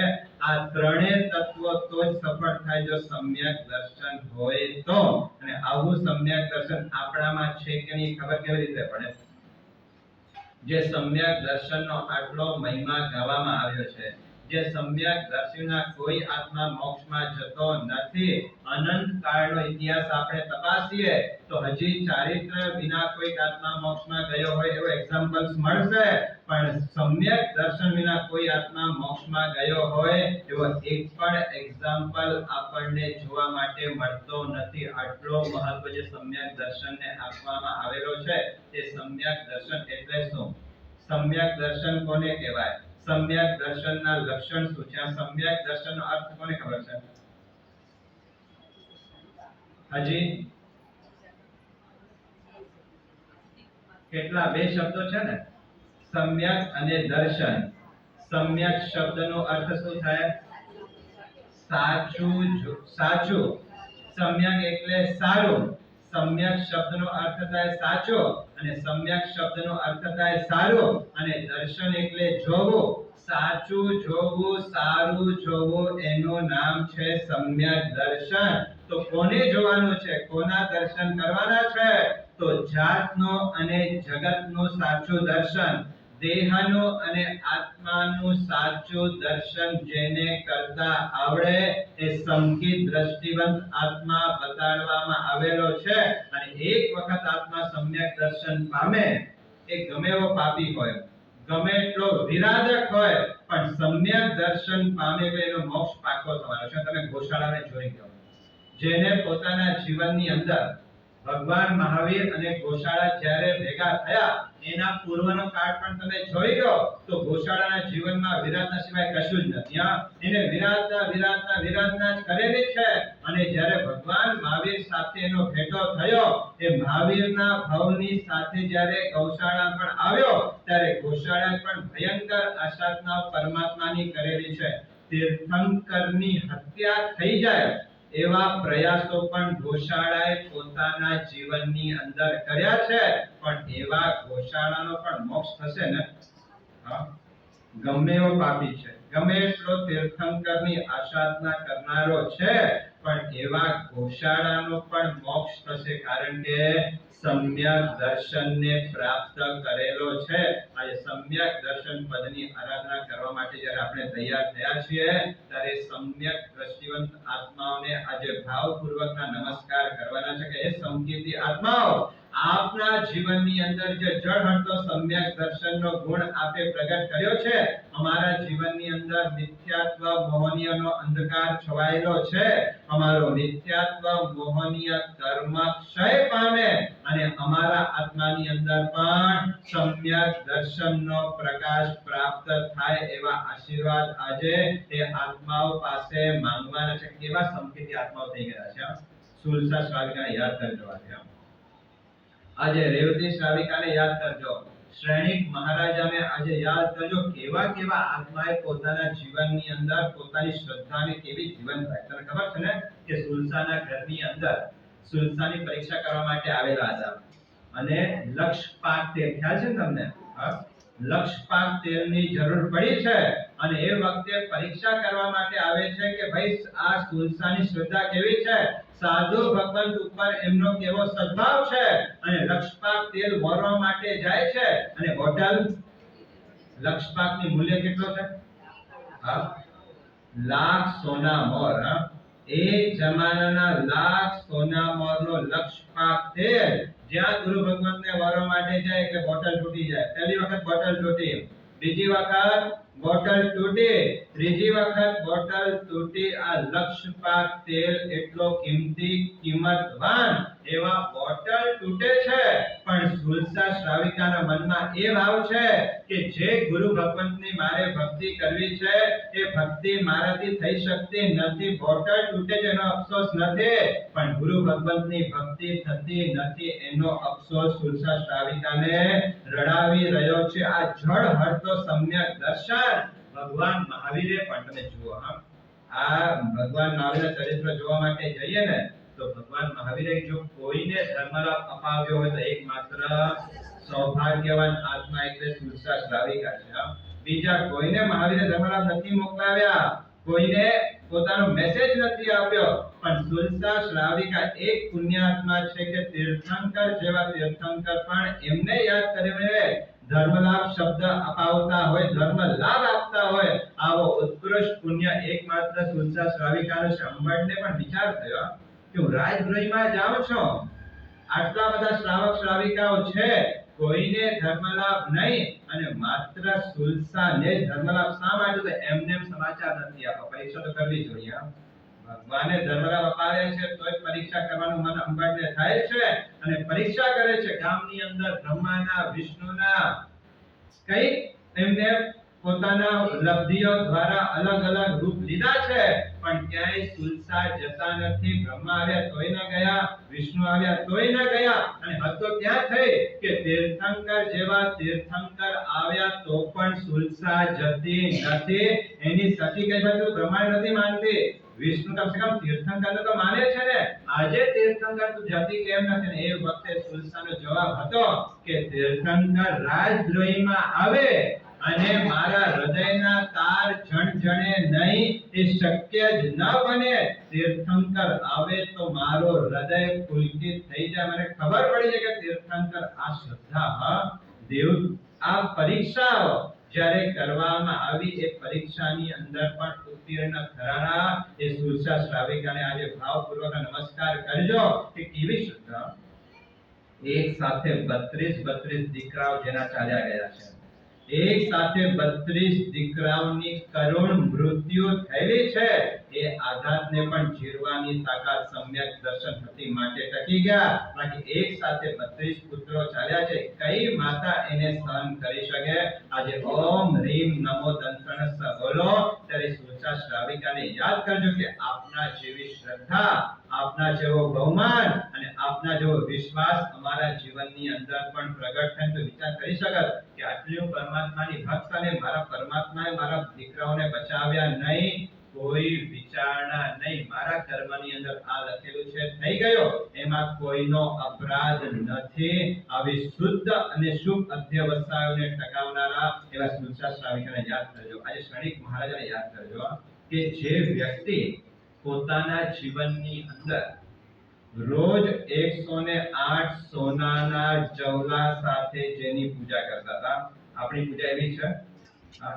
આ ત્રણેય તત્વો તો જ સફળ થાય જો સમ્યક દર્શન હોય તો. અને આવું સમ્યક દર્શન આપણામાં છે કે નહીં ખબર કેવી રીતે પડે? જે સમ્યક દર્શનનો આટલો મહિમા ગાવામાં આવ્યો છે, જે સમ્યક દર્શનના કોઈ આત્મા મોક્ષમાં જતો નથી, અનંત કાળનો ઇતિહાસ આપણે તપાસીએ તો હજી ચારિત્ર વિના કોઈ આત્મા મોક્ષમાં ગયો હોય એવો એક્ઝામ્પલ્સ મળશે, પણ સમ્યક દર્શન વિના કોઈ આત્મા મોક્ષમાં ગયો હોય એવો એક પણ એક્ઝામ્પલ આપણને જોવા માટે મળતો નથી. આટલો મહત્વ જે સમ્યક દર્શનને આપવામાં આવેલો છે, તે સમ્યક દર્શન એટલે શું? સમ્યક દર્શન કોને કહેવાય? સમ્યક દર્શનના લક્ષણ શું છે? સમ્યક દર્શનનો અર્થ કોને ખબર છે? હજી કેટલા? બે શબ્દો છે ને, સમ્યક અને દર્શન. સમ્યક શબ્દનો અર્થ શું થાય? સાચું. સાચું. સમ્યક એટલે સારું. સમ્યક શબ્દનો અર્થ થાય સાચો, અને સમ્યક શબ્દનો અર્થ થાય સારું, અને દર્શન એટલે જોવું. સાચું જોવું, સારું જોવું, એનું નામ છે સમ્યક દર્શન. તો કોને જોવાનું છે? કોના દર્શન કરવાના છે? તો જાતનો અને જગતનું સાચું દર્શન, દેહનું અને આત્માનું સાચું દર્શન જેને કરતા આવડે એ સંકિત દ્રષ્ટિવંત આત્મા બતાડવામાં આવેલો છે. અને એક વખત આત્મા સમ્યક દર્શન પામે, એ ગમે એવો પાપી હોય, ગમે એટલો વિરાજક હોય, પણ સમ્યક દર્શન પામે એટલે એનો મોક્ષ પાકો થવાનો છે. તમે ગોશાળાને જોઈ ગયો, જેને પોતાના જીવનની અંદર ભગવાન મહાવીર અને ગોશાળા જ્યારે ભેગા થયા એના પૂર્વનો કાળ પણ તમે જોઈ લો તો ગોશાળાના જીવનમાં વિરાધના સિવાય કશું જ નથી. એને વિરાધના જ કરેલી છે. અને જ્યારે ભગવાન મહાવીર સાથે એનો ભેટો થયો, એ મહાવીરના ભવની સાથે જ્યારે ગૌશાળા પણ આવ્યો, ત્યારે ગોશાળા પણ ભયંકર આસાધના પરમાત્માની કરેલી છે. તીર્થંકરની હત્યા થઈ જાય એવા પ્રયાસો પણ ગોશાળાએ પોતાના જીવનની અંદર કર્યા છે. પણ એવા ગોશાળાનો પણ મોક્ષ થશે ને? ગમે એવો પાપી છે, ગમે એટલો તીર્થંકરની આસાધના કરનારો છે, પણ એવા ગોશાળાનો પણ મોક્ષ થશે, કારણ કે સમ્યક દર્શનને પ્રાપ્ત કરેલો છે. આજે સમ્યક દર્શન પદની આરાધના કરવા માટે જ્યારે આપણે તૈયાર થયા છીએ, ત્યારે સમ્યક દ્રષ્ટિવંત આત્માઓને આજે ભાવપૂર્વકના નમસ્કાર કરવાના છે કે એ સંકેતી આત્માઓ, આપના જીવનની અંદર જે જળહળતો સમ્યક દર્શનનો ગુણ આપે પ્રગટ કર્યો છે, અમારા જીવનની અંદર મિથ્યાત્વ મોહનીયનો અંધકાર છવાયેલો છે, અમારો મિથ્યાત્વ મોહનીય કર્મ ક્ષય પામે અને અમારા આત્માની અંદર પણ સમ્યક દર્શનનો પ્રકાશ પ્રાપ્ત થાય એવા આશીર્વાદ આજે એ આત્માઓ પાસે માંગવાના છે. કેવા સંકેતી આત્માઓ થઈ ગયા છે? સુલસા શ્રાવિકાને યાદ કરજો. આજે રેવતી શ્રાવિકાને યાદ કરજો, શ્રેણિક મહારાજાને આજે યાદ કરજો. કેવા કેવા આત્માએ પોતાના જીવનની અંદર પોતાની શ્રદ્ધાને કેવી જીવન રાખી. તમને ખબર છે ને કે સુલસાના ઘરની અંદર સુલસાની પરીક્ષા કરવા માટે આવેલા હતા, અને લક્ષપાક તેલ ખ્યાલ છે ને તમને? લક્ષપાક તેલની જરૂર પડી છે, અને એ વખતે પરીક્ષા કરવા માટે આવે છે કે ભાઈ આ સુલસાની શ્રદ્ધા કેવી છે, સાધુ ભગવંત ઉપર એમનો કેવો સદભાવ છે. અને લક્ષપાક તેલ વરવા માટે જાય છે, અને બોટલ લક્ષપાકની મૂલ્ય કેટલો છે? લાખ સોના મોર. એ જમાનાના લાખ સોના મોરનો લક્ષપાક તેલ જ્યાં ગુરુ ભગવંતને વરવા માટે જાય એટલે બોટલ તૂટી જાય. પહેલી વખત બોટલ તૂટી, બીજી વખત બોટલ તૂટી, ત્રીજી વખત બોટલ તૂટી. આ લક્ષપાક તેલ એટલો કિંમતી કિંમતવાન એવા બોટલ તૂટે છે, પણ સુલસા શ્રાવિકાના મનમાં એ ભાવ છે કે જે ગુરુ ભગવંતની મારે ભક્તિ કરવી છે એ ભક્તિ મારાથી થઈ શકતી નથી. બોટલ તૂટે છે એનો અફસોસ નથી, પણ ગુરુ ભગવંતની ભક્તિ થતી નથી એનો અફસોસ સુલસા શ્રાવિકાને રડાવી રહ્યો છે. આ જળ હરતો સમ્યક દર્શન ભગવાન મહાવીરે પણ, તમે જુઓ, આ ભગવાન મહાવીરના ચરિત્ર જોવા માટે જઈએ ને તો ભગવાન મહાવીરે જો કોઈને ધર્મલાભ અપાવ્યો હોય તો એકમાત્ર સૌભાગ્યવાન આત્મા એટલે સુલસા શ્રાવિકા છે. બીજા કોઈને મહાવીરે ધર્મલાભ નથી મોકલાવ્યા, કોઈને પોતાનો મેસેજ નથી આપ્યો, પણ સુલસા શ્રાવિકા એક પુણ્યાત્મા છે કે તીર્થંકર જેવા તીર્થંકર પણ એમને યાદ કરીને ધર્મલાભ શબ્દ અપાવતા હોય, ધર્મ લાભ આપતા હોય, આવો ઉત્કૃષ્ટ પુણ્ય એકમાત્ર સુલસા શ્રાવિકાનો છે. અંબરને પણ વિચાર થયો કે હું રાજગૃહમાં જાઉં છું, આટલા બધા શ્રાવક શ્રાવિકાઓ છે, કોઈને ધર્મલાભ નહીં, અને માત્ર સુલસાને ધર્મલાભ શા માટે? તો એમને સમાચાર નથી આપવા. પરીક્ષા તો કરવી જોઈએ. ભગવાને ધર્મલાભ અપાવ્યા છે તોય પરીક્ષા કરવાનું મન અંબરને થાય છે, અને પરીક્ષા કરે છે. ગામની અંદર બ્રહ્માના વિષ્ણુના કઈ એમને પોતાના લબ્ધિઓ દ્વારા અલગ અલગ રૂપ લીધા છે, પણ ક્યાંય સુલસા જતા નથી. બ્રહ્મા આવ્યા તોય ન ગયા, વિષ્ણુ આવ્યા તોય ન ગયા, અને હદ તો ક્યાં થઈ કે તીર્થંકર જેવા તીર્થંકર આવ્યા તો પણ સુલસા જતી નથી. એની સતી કઈ બધું બ્રહ્મા નથી માનતી, વિષ્ણુ કમસે કમ તીર્થંકરને તો માને છે ને. આજે તીર્થંકર તું જતી કેમ નથી? ને એ વખતે સુલસાનો જવાબ હતો કે તીર્થંકર રાજદ્રોહીમાં આવે અને મારા હૃદયના તાર જણજણે નહીં, એ શક્ય જ ન બને. તીર્થંકર આવે તો મારો હૃદય પુલકિત થઈ જાય. મને ખબર પડી છે કે તીર્થંકર આ શ્રદ્ધા દેવ આ પરીક્ષાઓ જ્યારે કરવામાં આવી, એ પરીક્ષાની અંદર પણ ઉત્તીર્ણ થનારા એ સુલસા શ્રાવિકાને આજે ભાવપૂર્વક નમસ્કાર કરજો કે કેવી શ્રદ્ધા. એક સાથે 32 દીકરાઓ જેના ચાલ્યા ગયા છે, એક સાથે 32 દીકરાઓની કરુણ મૃત્યુ થયેલી છે. એ આઘાતને પણ જીરવાની તાકાત સમ્યક દર્શન હતી માટે ટકી ગયા. બાકી એક સાથે 32 પુત્રો ચાલ્યા છે, કઈ માતા એને સહન કરી શકે? આજે ઓમ રીમ નમો દંતણસ્થ બોલો ત્યારે સુલસા શ્રાવિકાને યાદ કરજો કે આપના જેવી શ્રદ્ધા, આપના જેવો બહુમાન અને આપના જેવો વિશ્વાસ અમારા જીવનની અંદર પણ પ્રગટ થાય. તો વિચાર કરી શકત કે આટલી પરમાત્માની ભક્ત અને મારા પરમાત્માએ મારા દીકરાઓને બચાવ્યા નહીં, કોઈ વિચારણા નહીં, મારા કર્મની અંદર આ લખેલું છે થઈ ગયો, એમાં કોઈનો અપરાધ નથી. આવી શુદ્ધ અને શુભ અધ્યવસાયોને ટકાવનારા એવા સુલસા શ્રાવિકાને યાદ કરજો. આજે શ્રેણીક મહારાજાને યાદ કરજો કે જે વ્યક્તિ પોતાના જીવનની અંદર રોજ 108 સોનાના જવલા સાથે જેની પૂજા કરતા હતા. આપણી પૂજા એવી છે,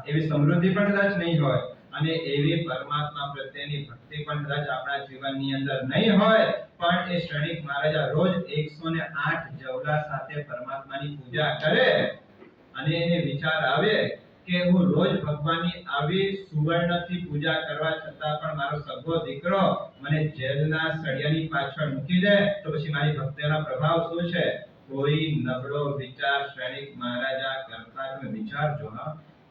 એવી સમૃદ્ધિ પણ કદાચ નહીં હોય, અને એવી પરમાત્મા પ્રત્યેની ભક્તિ પણ કદાચ આપણા જીવનની અંદર નહીં હોય, પણ એ શ્રેણીક મહારાજા રોજ 108 જવલા સાથે પરમાત્માની પૂજા કરે, અને એને વિચાર આવે કે હું રોજ ભગવાનની આવી સુવર્ણથી પૂજા કરવા છતાં પણ મારો સગો દીકરો મને જેલના સળિયાની પાછળ મૂકી દે, તો પછી મારી ભક્તિનો પ્રભાવ શું છે? કોઈ નબળો વિચાર શ્રેણીક મહારાજા કરતા. તમે વિચારજો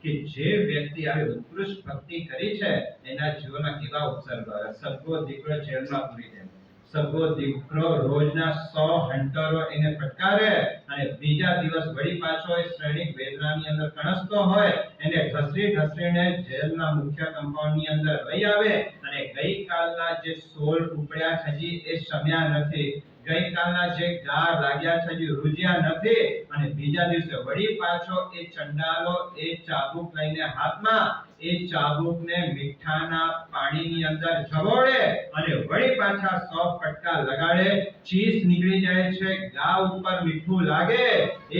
કે જે વ્યક્તિ આવી ઉત્કૃષ્ટ ભક્તિ કરી છે, એના જીવનમાં કેવા ઉપસર્ગ આવે. સગો દીકરો જેલમાં પૂરી દે, સગો દીકરો રોજના 100 હંટરો એને ફટકારે, અને બીજા દિવસ વળી પાછો એ શ્રેણીક વેદનાની અંદર કણસતો હોય, એને ઢસરીને જેલના મુખ્ય કમ્પાઉન્ડની અંદર લઈ આવે, અને ગઈકાલના જે 16 ઉપડ્યા છે હજી એ શમ્યા નથી, ગઈકાલના જે ઘા લાગ્યા છે હજી રૂજ્યા નથી, અને બીજા દિવસે વળી પાછો એ ચંડાલો એ ચાબુક લઈને હાથમાં, એ ચાબુકને મીઠાના પાણીની અંદર ઝબોળે, અને વળી પાછા 100 ફટકા લગાડે, ચીસ નીકળી જાય છે, ઘા ઉપર મીઠું લાગે,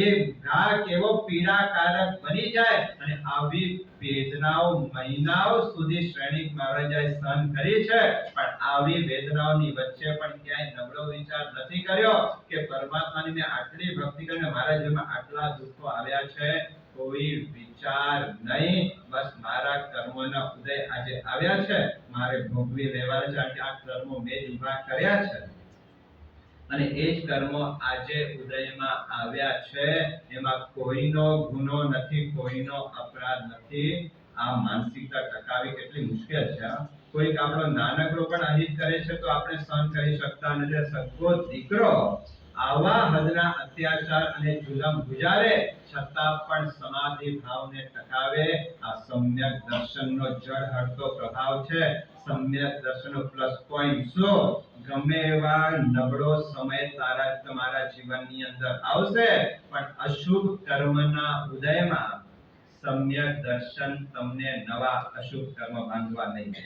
એ ઘા કેવો પીડાકારક બની જાય. અને આવી વેદનાઓ મહિનાઓ સુધી શ્રેણીક મહારાજાએ સહન કરી છે, પણ આવી વેદનાઓની વચ્ચે પણ ક્યાંય નબળો વિચાર નથી કર્યો કે પરમાત્માની મેં આટલી ભક્તિ કરીને મારા જીવનમાં આટલા દુઃખો આવ્યા છે. કોઈ વિચાર નહીં, બસ મારા કર્મોના ઉદય આજે આવ્યા છે, મારે ભોગવી લેવાના છે, આ કર્મો મેં જ ઊભા કર્યા છે, અને એ જ કર્મો આજે ઉદયમાં આવ્યા છે. એમાં કોઈનો ગુનો નથી, કોઈનો અપરાધ નથી. આ માનસિકતા ટકાવી કેટલી મુશ્કેલ છે. કોઈક આપણો નાનકડો પણ અહિત કરે છે તો આપણે સહન કરી શકતા નથી. સગો દીકરો આવા હદના અત્યાચાર અને જુલમ ગુજારે છતાં પણ સમાધિ ભાવને ટકાવે. આ સમ્યક દર્શનનો જળહળતો પ્રભાવ છે. સમ્યક દર્શનનો પ્લસ પોઈન્ટ શું? ગમે એવા નબળો સમય તમારા જીવનની અંદર આવશે, પણ અશુભ કર્મના ઉદયમાં સમ્યક દર્શન તમને નવા અશુભ કર્મ બાંધવા નહીં દે.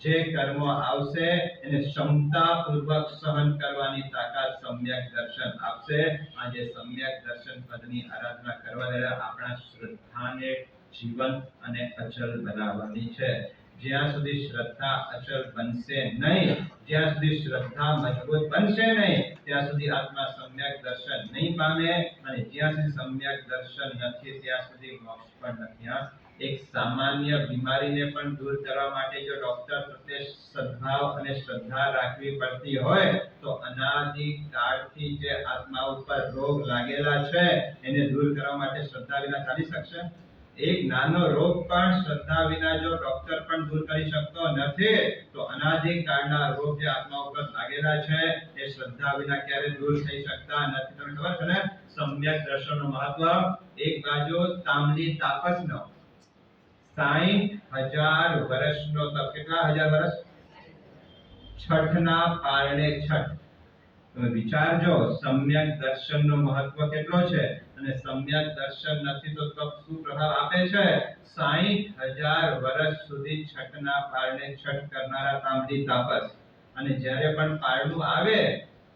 જે કર્મો આવશે એને ક્ષમતાપૂર્વક સહન કરવાની તાકાત સમ્યક દર્શન આપશે. આજે સમ્યક દર્શન પદની આરાધના કરવા દ્વારા આપણા શ્રદ્ધાને જીવંત અને અચલ બનાવવાની છે. જ્યાં સુધી શ્રદ્ધા અચલ બનશે નહીં, જ્યાં સુધી શ્રદ્ધા મજબૂત બનશે નહીં, ત્યાં સુધી આત્મા સમ્યક દર્શન નહીં પામે, અને જ્યાં સુધી સમ્યક દર્શન નથી ત્યાં સુધી મોક્ષ પણ નથી. એક સામાન્ય બીમારીને પણ દૂર કરવા માટે જો ડોક્ટર પ્રત્યે સદ્ભાવ અને શ્રદ્ધા રાખવી પડતી હોય તો અનાદિ કાળથી જે આત્મા ઉપર રોગ લાગેલા છે એને દૂર કરવા માટે શ્રદ્ધા વિના ચાલી શકશે? એક નાનો રોગ પણ શ્રદ્ધા વિના જો ડોક્ટર પણ દૂર કરી શકતો નથી તો અનાદિ કાળના રોગ જે આત્મા ઉપર લાગેલા છે એ શ્રદ્ધા વિના ક્યારે દૂર થઈ શકતા નથી. તમને ખબર છે ને સમ્યક દર્શનનું મહત્વ? એક બાજુ તાંબલી તાપસનો 60,000 વર્ષનો તપ. કેટલા હજાર વર્ષ? છઠના પારણે છઠ. તમે વિચારજો સમ્યક દર્શનનું મહત્વ કેટલો છે, અને સમ્યક દર્શન નથી તો તપ શું પ્રભાવ આપે છે? 60,000 વર્ષ સુધી છઠના પારણે છઠ કરનારા તાંબલી તાપસ, અને જ્યારે પણ પારણું આવે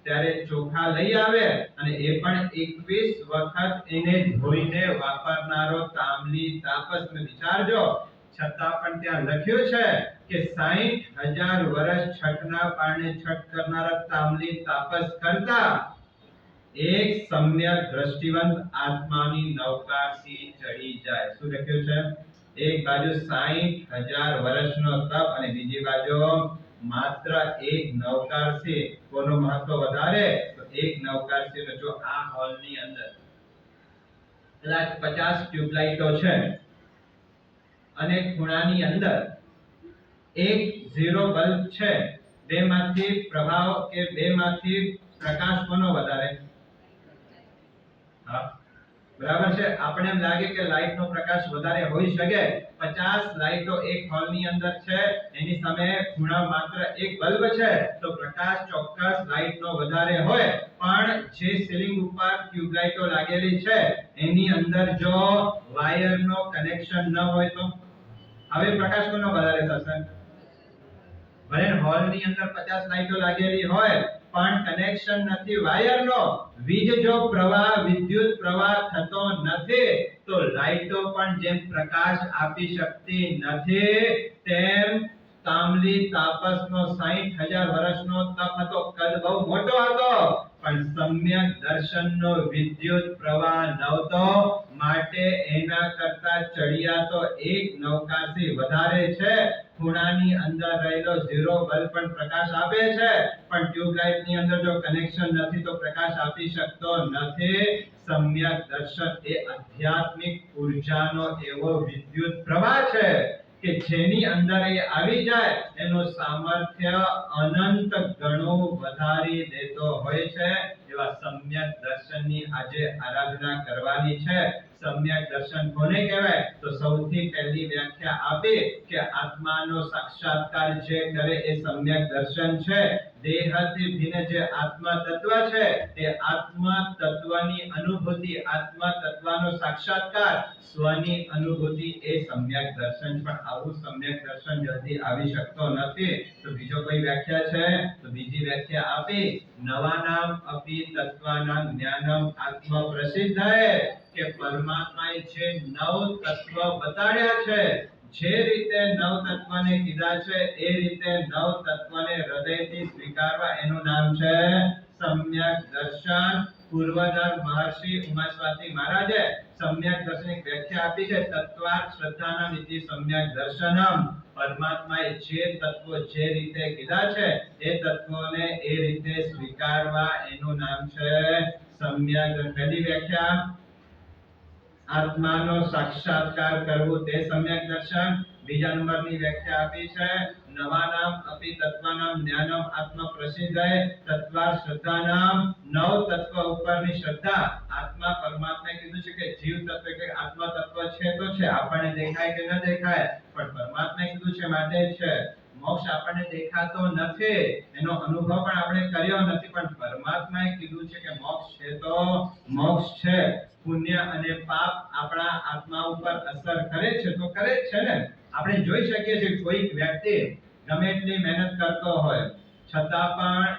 ત્યારે ચોખા લઈ આવે અને એ પણ 21 વખત એને ધોઈને વાપરનારો તાંબલી તાપસ. ને વિચારજો છતાં પણ ત્યાં લખ્યું છે કે 60,000 વર્ષ છઠના પારણે છઠ કરનારા તાંબલી તાપસ કરતા એક સમ્યક દ્રષ્ટિવંત આત્માની નૌકાથી ચડી જાય. શું લખ્યું છે? એક બાજુ 60,000 વર્ષનો તપ અને બીજી બાજુ માત્ર એક નૌકાથી. કોનું મહત્વ વધારે? તો એક નૌકાથી. જો આ હોલની અંદર કદાચ 50 ટ્યુબલાઇટો છે અને ખૂણાની અંદર એક ઝીરો બલ્બ છે, બેમાંથી પ્રભાવ કે બેમાંથી પ્રકાશ કોનો વધારે? હા, બરાબર છે. આપણે એમ લાગે કે લાઈટનો પ્રકાશ વધારે હોઈ શકે. 50 લાઈટો એક હોલની અંદર છે, એની સામે ખૂણા માત્ર એક બલ્બ છે, તો પ્રકાશ ચોક્કસ લાઈટનો વધારે હોય. પણ જે સીલિંગ ઉપર ટ્યુબલાઇટો લાગેલી છે એની અંદર જો વાયરનો કનેક્શન ન હોય તો હવે પ્રકાશ કોનો વધારે થશે? ભલે હોલની અંદર 50 લાઈટો લાગેલી હોય પણ કનેક્શન નથી વાયરનો, વીજ જો પ્રવાહ વિદ્યુત પ્રવાહ થતો નથી તો લાઈટો પણ જેમ પ્રકાશ આપી શકતી નથી, તેમ તાંબલી તાપસનો 60,000 વર્ષનો તપ હતો. કદ બહુ મોટો હતો પણ સમ્યક દર્શનનો વિદ્યુત પ્રવાહ નહોતો, માટે એના કરતા ચડિયા તો એક નૌકાથી વધારે છે. ખૂણાની અંદર રહેલો ઝીરો બલ્બ પણ પ્રકાશ આપે છે, પણ ટ્યુબલાઇટની અંદર જો કનેક્શન નથી તો પ્રકાશ આપી શકતો નથી. સમ્યક દર્શન એ આધ્યાત્મિક ઉર્જાનો એવો વિદ્યુત પ્રવાહ છે કે જેની અંદર એ આવી જાય એનું સામર્થ્ય અનંત ગણું વધારી દેતો હોય છે. એવા સમ્યક દર્શનની આજે આરાધના કરવાની છે. સમ્યક દર્શન કોને કહેવાય? તો સૌથી પહેલી વ્યાખ્યા આપી કે આત્માનો સાક્ષાત્કાર જે કરે એ સમ્યક દર્શન છે. દેહથી ભિન્ન જે આત્મા તત્વ છે એ આત્મા તત્વની અનુભૂતિ, આત્મા તત્વનો સાક્ષાત્કાર, સ્વની અનુભૂતિ એ સમ્યક દર્શન. પણ આવું સમ્યક દર્શન જલ્દી આવી શકતો નથી. તો બીજો કોઈ વ્યાખ્યા છે? તો બીજી વ્યાખ્યા આપી નવાનામ અપી તત્વાનાં જ્ઞાનમ આત્મ પ્રસિદ્ધએ, કે પરમાત્માએ જે નવ તત્વ બતાડ્યા છે, જે રીતે નવ તત્વને કીધા છે એ રીતે નવ તત્વને હૃદયથી સ્વીકારવા એનું નામ છે સમ્યક દર્શન. પૂર્વદર મહર્ષિ ઉમાસ્વાતિ મહારાજે સમ્યક દર્શનની વ્યાખ્યા આપી છે તત્વાર્થ શ્રદ્ધાનામ ઇતિ સમ્યક દર્શનમ. પરમાત્માએ જે તત્વો જે રીતે કીધા છે એ તત્વોને એ રીતે સ્વીકારવા એનું નામ છે સમ્યક. પહેલી વ્યાખ્યા આત્માનો સાક્ષાત્કાર કરવું તે સમ્યક દર્શન. બીજા નંબરની વ્યાખ્યા આપી છે નવાનામ અપી તત્વાનામ જ્ઞાનમ આત્મ પ્રસિદ્ધએ, તત્વાર્થ શ્રદ્ધાનામ નવ તત્વ ઉપરની શ્રદ્ધા. આત્મા પરમાત્માએ કીધું છે કે જીવ તત્વ એટલે આત્મા તત્વ છે તો છે, આપણને દેખાય કે ન દેખાય, પણ પરમાત્માએ કીધું છે માટે છે. મોક્ષ આપણને દેખાતો નથી, એનો અનુભવ પણ આપણે કર્યો નથી, પણ પરમાત્માએ કીધું છે કે મોક્ષ છે તો મોક્ષ છે. પુણ્ય અને પાપ આપણા આત્મા ઉપર અસર કરે છે તો કરે જ છે ને. આપણે જોઈ શકીએ છીએ કોઈક વ્યક્તિ ગમે એટલી મહેનત કરતો હોય છતાં પણ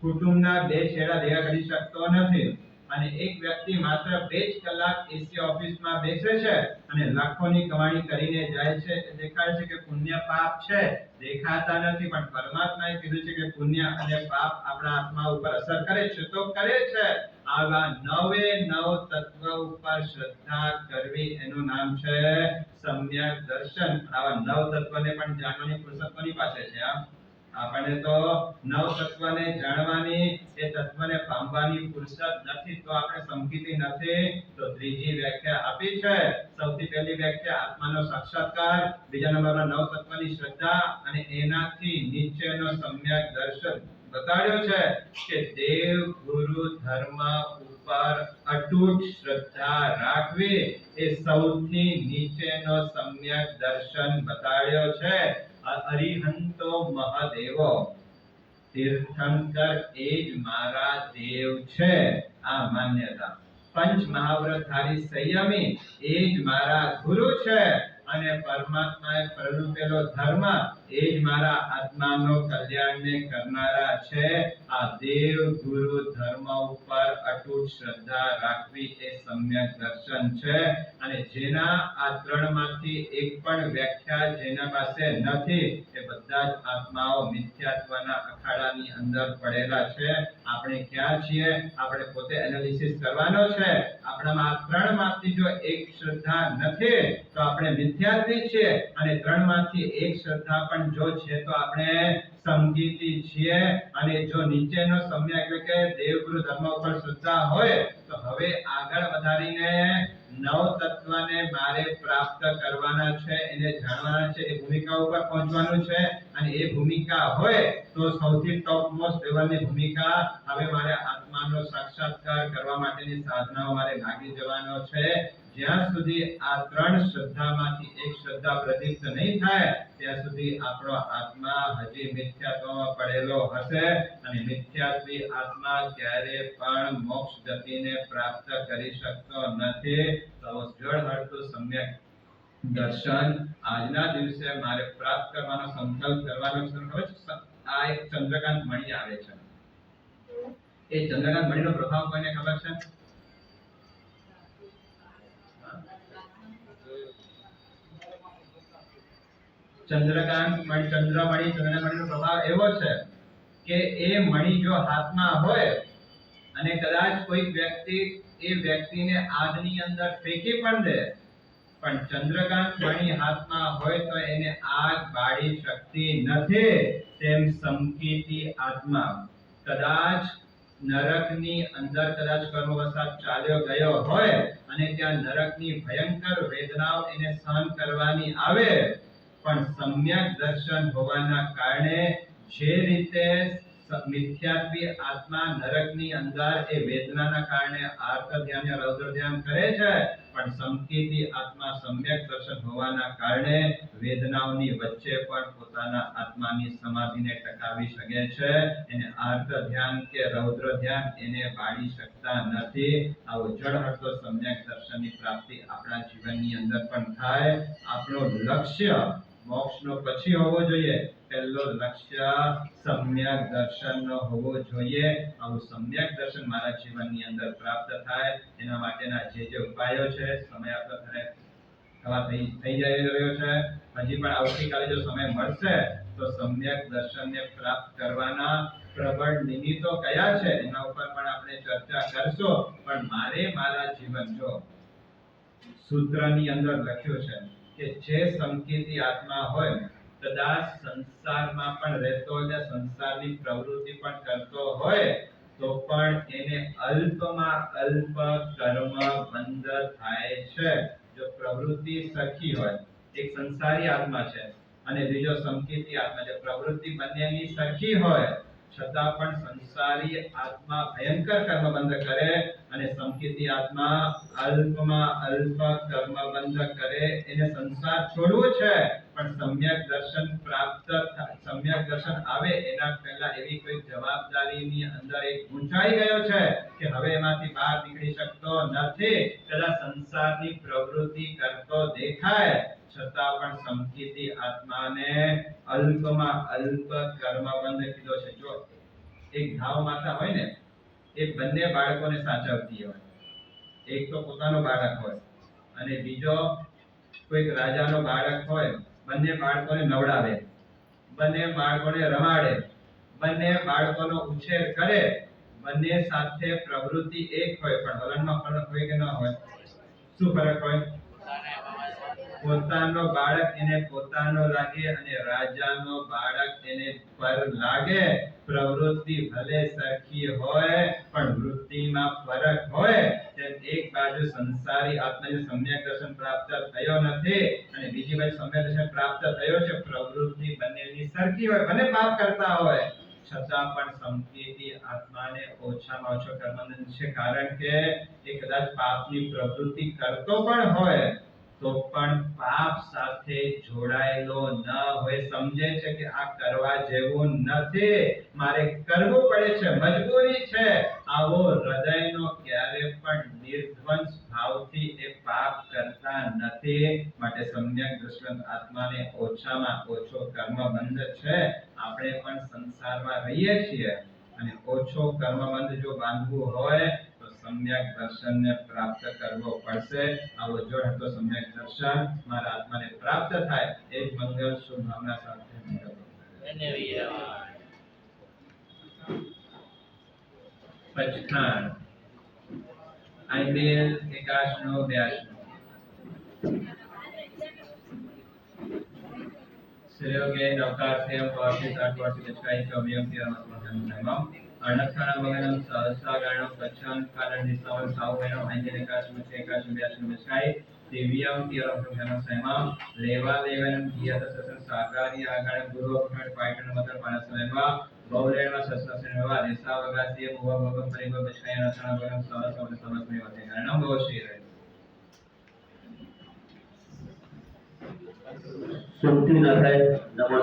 કુટુંબના બે છેડા ભેગા કરી શકતો નથી, અને એક વ્યક્તિ માત્ર 2 જ કલાક એસી ઓફિસમાં બેસે છે અને લાખોની કમાણી કરીને જાય છે. દેખાય છે કે પુણ્ય પાપ છે, દેખાતા નથી, પણ પરમાત્માએ કીધું છે કે પુણ્ય અને પાપ આપણા આત્મા ઉપર અસર કરે છે તો કરે છે. આવા નવે નવ તત્વ ઉપર શ્રદ્ધા કરવી એનું નામ છે સમ્યક દર્શન. આવા નવ તત્વને પણ જાણવાની ફુરસત કોની પાસે છે? આપણને તો નવ તત્વને જાણવાની, એ તત્વને પામવાની ફુરસત નથી, તો આપણે સમકીતી નથી. તો ત્રીજી વ્યાખ્યા આપી છે. સૌથી પહેલી વ્યાખ્યા આત્માનો સાક્ષાત્કાર, બીજા નંબરમાં નવ તત્વની શ્રદ્ધા, અને એનાથી નીચેનો સમ્યક દર્શન બતાડ્યો છે કે દેવ ગુરુ ધર્મ ઉપર અતૂટ શ્રદ્ધા રાખવી એ સૌથી નીચેનો સમ્યક દર્શન બતાડ્યો છે. અરિહંતો મહાદેવો, તીર્થંકર એ જ મારા દેવ છે, આ માન્યતા. પંચ મહાવ્રતધારી સંયમી એ જ મારા ગુરુ છે, અને પરમાત્માએ પ્રરૂપેલો ધર્મ એ જ મારા આત્માનો કલ્યાણને કરનારા છે. આ દેવ ગુરુ ધર્મ ઉપર અતૂટ શ્રદ્ધા રાખવી એ સમ્યક દર્શન છે. અને જેના આ ત્રણમાંથી એક પણ વ્યાખ્યા જેના પાસે નથી એ બધા જ આત્માઓ મિથ્યાત્વના અખાડાની અંદર પડેલા છે. આપણે ક્યાં છીએ? આપણે પોતે એનાલિસિસ કરવાનો છે. આપણામાં આ ત્રણમાંથી જો એક શ્રદ્ધા નથી તો આપણે મિથ્યાત્વી છીએ, અને ત્રણમાંથી એક શ્રદ્ધા પણ જો છે તો આપણે સમજીતી છીએ. અને જો નીચેનો સમ્યક એટલે કે દેવગુરુ ધર્મ ઉપર શ્રદ્ધા હોય તો હવે આગળ વધારીને નવ તત્વને મારે પ્રાપ્ત કરવાના છે, એને જાણવાના છે, એ ભૂમિકા ઉપર પહોંચવાનું છે. અને એ ભૂમિકા હોય તો સૌથી ટોપ મોસ્ટ લેવલની ભૂમિકા, હવે મારે આત્માનો સાક્ષાત્કાર કરવા માટેની સાધનાઓ મારે લાગી જવાનો છે. જ્યાં સુધી આ ત્રણ શ્રદ્ધામાંથી એક શ્રદ્ધા પ્રદીપ્ત નહીં થાય ત્યાં સુધી આપણો આત્મા હજી મિથ્યાત્વમાં પડેલો હશે, અને મિથ્યાત્વી આત્મા ક્યારે પણ મોક્ષ ગતિને પ્રાપ્ત કરી શકતો નથી. તો જળ હરતું સમ્યક દર્શન આજના દિવસે મારે પ્રાપ્ત કરવાનો સંકલ્પ કરવાનો છે. ખબર છે, આ એક ચંદ્રકાંત મણિ આવે છે. એ ચંદ્રકાંત મણિનો પ્રભાવ કોઈને ખબર છે? ચંદ્રકાંત મણિ, ચંદ્રમણિનો પ્રભાવ એવો છે કે એ મણિ જો હાથમાં હોય અને કદાચ કોઈ વ્યક્તિ એ વ્યક્તિને આગની અંદર ફેંકી પણ દે, પણ ચંદ્રકાંત મણિ હાથમાં હોય તો એને આગ બાળી શકતી નથી. તેમ સમકીતી આત્મા કદાચ નરકની અંદર કદાચ કર્મવશાત ચાલ્યો ગયો હોય અને ત્યાં નરકની ભયંકર વેદનાઓ એને સહન કરવાની આવે, પણ સમ્યક દર્શન હોવાના કારણે જે રીતે મિથ્યાત્વી આત્મા નરકની અંદર એ વેદનાના કારણે આર્ત ધ્યાન યા રૌદ્ર ધ્યાન કરે છે, પણ સમકીતી આત્મા સમ્યક દર્શન હોવાના કારણે વેદનાઓની વચ્ચે પણ પોતાના આત્માની સમાધિને ટકાવી શકે છે. એને આર્ત ધ્યાન કે રૌદ્ર ધ્યાન એને બાળી શકતા નથી. આવો જળહળતો સમ્યક દર્શનની પ્રાપ્તિ આપણા જીવનની અંદર પણ થાય. આપણું લક્ષ્ય મોક્ષનો પછી હોવો જોઈએ. પહેલો લક્ષ્ય સમ્યક દર્શનનો હોવો જોઈએ. આવું સમ્યક દર્શન મારા જીવનની અંદર પ્રાપ્ત થાય એના માટેના જે ઉપાયો છે, સમય આપણો થઈ જઈ રહ્યો છે. હજી પણ આવતીકાલે જો સમય મળશે તો સમ્યક દર્શનને પ્રાપ્ત કરવાના પ્રબળ નિમિત્તો કયા છે એના ઉપર પણ આપણે ચર્ચા કરશું. પણ મારે મારા જીવન જો સૂત્રની અંદર લખ્યું છે કે જે સમકીતી આત્મા હોય કદાચ સંસારમાં પણ રહેતો હોય, સંસારની પ્રવૃત્તિ પણ કરતો હોય તો પણ એને અલ્પમાં અલ્પ કર્મ બંધ થાય છે. જો પ્રવૃત્તિ સરખી હોય, એક સંસારી આત્મા છે અને બીજો સમકીતી આત્મા છે, પ્રવૃત્તિ બંનેની સરખી હોય છતાં પણ સંસારી આત્મા ભયંકર કર્મબંધ કરે અને સંકેતી આત્મા અલ્પમાં અલ્પ કર્મબંધ કરે. એને સંસાર છોડવો છે પણ સમ્યક દર્શન સમ્યક દર્શન આવે એના પહેલા એવી કોઈ જવાબદારીની અંદર એક ઊંચાઈ ગયો છે કે હવે એમાંથી બહાર નીકળી શકતો નથી. કદાચ સંસારની પ્રવૃત્તિ કરતો દેખાય છતાં પણ સંકેતી આત્માને અલ્પમાં અલ્પ કર્મબંધ કીધો છે. જો એક ગાવ માતા હોય ને, એ બંને બાળકોને સાચવતી હોય. એક તો પોતાનો બાળક હોય અને બીજો કોઈક રાજાનો બાળક હોય. બંને બાળકોને નવડાવે, બંને બાળકોને રમાડે, બંને બાળકોનો ઉછેર કરે, બંને સાથે પ્રવૃત્તિ એક હોય, પણ વલણમાં ફરક હોય કે ન હોય? શું ફરક હોય? પોતાનો બાળક એને પોતાનો લાગે અને રાજાનો બાળક એને પર લાગે. પ્રવૃત્તિ ભલે સરખી હોય પણ વૃત્તિમાં ફરક હોય. તેમ એક બાજુ સંસારી આત્માને સમ્યક દર્શન પ્રાપ્ત થયો નથી અને બીજી બાજુ સમ્યક દર્શન પ્રાપ્ત થયો છે. પ્રવૃત્તિ બંનેની સરખી હોય, બંને પાપ કરતા હોય, છતાં પણ સંકેતી આત્માને ઓછામાં ઓછો કર્મબંધ છે. કારણ કે એ કદાચ પાપની પ્રવૃત્તિ કરતો પણ હોય તો પણ પાપ સાથે જોડાયેલો ન હોય. સમજે છે કે આ કરવા જેવું નથી, મારે કરવું પડે છે, મજબૂરી છે. આવો હૃદયનો ક્યારે પણ નિર્ધ્વંસ ભાવથી એ પાપ કરતા નથી. માટે સમ્યક દર્શન આત્માને ઓછામાં ઓછો કર્મબંધ છે. આપણે પણ સંસારમાં રહીએ છીએ અને ઓછો કર્મબંધ જો બાંધવું હોય તો સમ્યક દર્શનને પ્રાપ્ત કરવો પડશે. આવો જોડ હતો સમ્યક દર્શન મારા આત્માને પ્રાપ્ત થાય. એ જ મંગલ શુભ ભાવના સાથે પચખાણ આઈબેલ 81-82 Serioge Navkarthayam Pavashit Atvarti Vachkai Kavyam Tiyamatmakam Naimam Arnathanam Vaganam Sahasaganam Pachan Kalan Disavan Sahuvenam Anjanikasham Chekasham Vyasham Vachkai Divyam Tiyamatmakam Naimam Leva Levanam Tiyatasasam Sakari Aganam Guru Akhan Paitanam Matar Panasaneva Baulenva Sasasaneva Desavagasiya Muva Bhagam Pariva Vachkai Arnathanam Vaganam Sahasavanam Samasmeva Teganam Bhavashira सुनती न है नमो